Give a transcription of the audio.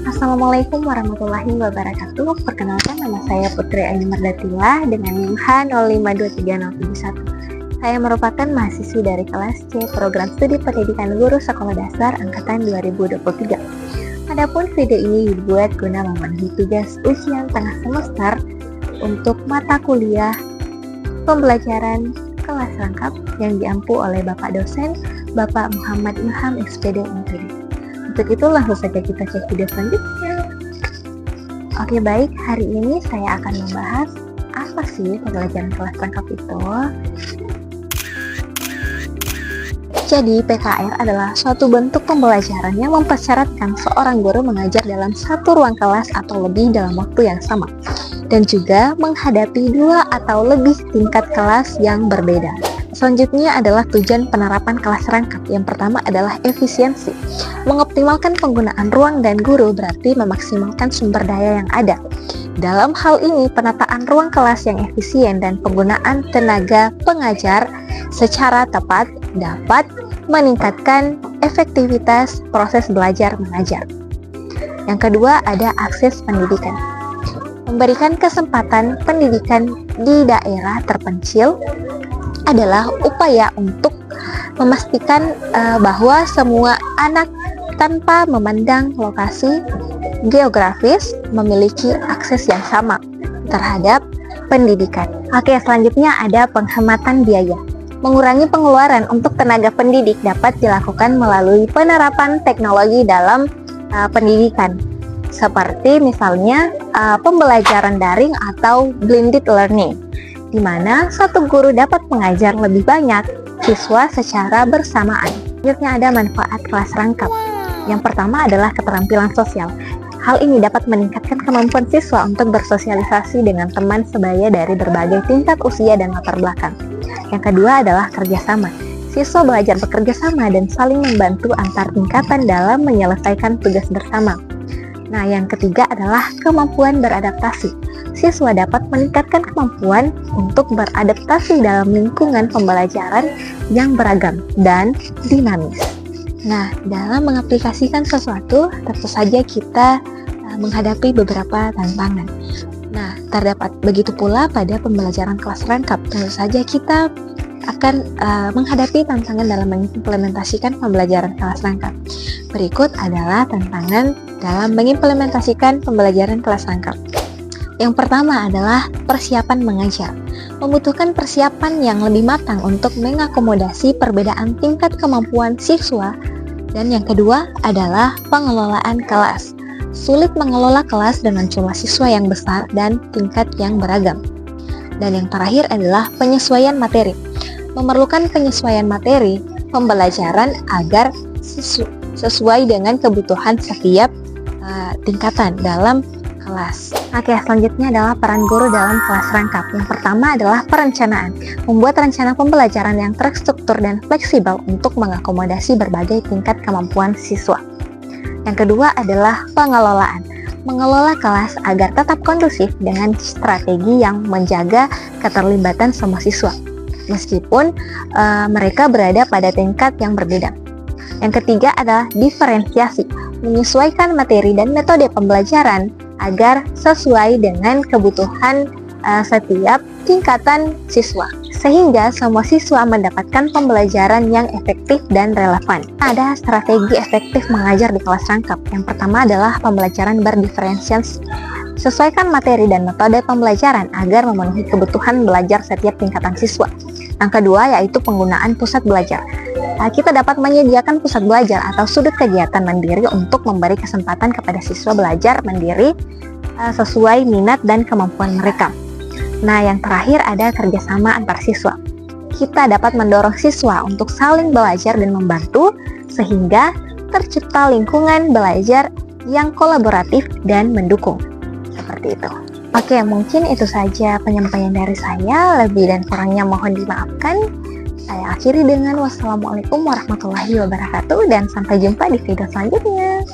Assalamualaikum warahmatullahi wabarakatuh. Perkenalkan, nama saya Putri Ayu Mardatila dengan NIM H0523071. Saya merupakan mahasiswi dari kelas C Program Studi Pendidikan Guru Sekolah Dasar Angkatan 2023. Adapun video ini dibuat guna memenuhi tugas ujian tengah semester untuk mata kuliah pembelajaran kelas lengkap yang diampu oleh Bapak dosen Bapak Muhammad Ilham SPD MPD. Untuk itu langsung saja kita cek video selanjutnya. Oke baik, hari ini saya akan membahas apa sih pembelajaran kelas lengkap itu. Jadi PKR adalah suatu bentuk pembelajaran yang mempersyaratkan seorang guru mengajar dalam satu ruang kelas atau lebih dalam waktu yang sama, dan juga menghadapi dua atau lebih tingkat kelas yang berbeda. Selanjutnya adalah tujuan penerapan kelas rangkap. Yang pertama adalah efisiensi. Mengoptimalkan penggunaan ruang dan guru berarti memaksimalkan sumber daya yang ada. Dalam hal ini, penataan ruang kelas yang efisien dan penggunaan tenaga pengajar secara tepat dapat meningkatkan efektivitas proses belajar mengajar. Yang kedua ada akses pendidikan. Memberikan kesempatan pendidikan di daerah terpencil adalah upaya untuk memastikan bahwa semua anak tanpa memandang lokasi geografis memiliki akses yang sama terhadap pendidikan. Oke, selanjutnya ada penghematan biaya. Mengurangi pengeluaran untuk tenaga pendidik dapat dilakukan melalui penerapan teknologi dalam pendidikan, seperti misalnya pembelajaran daring atau blended learning, di mana satu guru dapat mengajar lebih banyak siswa secara bersamaan. Selanjutnya ada manfaat kelas rangkap. Yang pertama adalah keterampilan sosial. Hal ini dapat meningkatkan kemampuan siswa untuk bersosialisasi dengan teman sebaya dari berbagai tingkat usia dan latar belakang. Yang kedua adalah kerjasama. Siswa belajar bekerja sama dan saling membantu antar tingkatan dalam menyelesaikan tugas bersama. Nah, yang ketiga adalah kemampuan beradaptasi. Siswa dapat meningkatkan kemampuan untuk beradaptasi dalam lingkungan pembelajaran yang beragam dan dinamis. Nah, dalam mengaplikasikan sesuatu, tentu saja kita menghadapi beberapa tantangan. Nah, terdapat begitu pula pada pembelajaran kelas rangkap. Tentu saja kita akan menghadapi tantangan dalam mengimplementasikan pembelajaran kelas rangkap. Berikut adalah tantangan dalam mengimplementasikan pembelajaran kelas rangkap. Yang pertama adalah persiapan mengajar. Membutuhkan persiapan yang lebih matang untuk mengakomodasi perbedaan tingkat kemampuan siswa. Dan yang kedua adalah pengelolaan kelas. Sulit mengelola kelas dengan jumlah siswa yang besar dan tingkat yang beragam. Dan yang terakhir adalah penyesuaian materi. Memerlukan penyesuaian materi pembelajaran agar sesuai dengan kebutuhan setiap tingkatan dalam kelas. Oke, selanjutnya adalah peran guru dalam kelas rangkap. Yang pertama adalah perencanaan. Membuat rencana pembelajaran yang terstruktur dan fleksibel untuk mengakomodasi berbagai tingkat kemampuan siswa. Yang kedua adalah pengelolaan. Mengelola kelas agar tetap kondusif dengan strategi yang menjaga keterlibatan semua siswa, meskipun mereka berada pada tingkat yang berbeda. Yang ketiga adalah diferensiasi. Menyesuaikan materi dan metode pembelajaran agar sesuai dengan kebutuhan setiap tingkatan siswa, sehingga semua siswa mendapatkan pembelajaran yang efektif dan relevan. Ada strategi efektif mengajar di kelas rangkap. Yang pertama adalah pembelajaran berdiferensiasi. Sesuaikan materi dan metode pembelajaran agar memenuhi kebutuhan belajar setiap tingkatan siswa. Yang kedua yaitu penggunaan pusat belajar. Kita dapat menyediakan pusat belajar atau sudut kegiatan mandiri untuk memberi kesempatan kepada siswa belajar mandiri sesuai minat dan kemampuan mereka. Nah, yang terakhir ada kerjasama antar siswa. Kita dapat mendorong siswa untuk saling belajar dan membantu sehingga tercipta lingkungan belajar yang kolaboratif dan mendukung. Seperti itu. Oke, mungkin itu saja penyampaian dari saya. Lebih dan kurangnya mohon dimaafkan. Saya akhiri dengan wassalamualaikum warahmatullahi wabarakatuh dan sampai jumpa di video selanjutnya.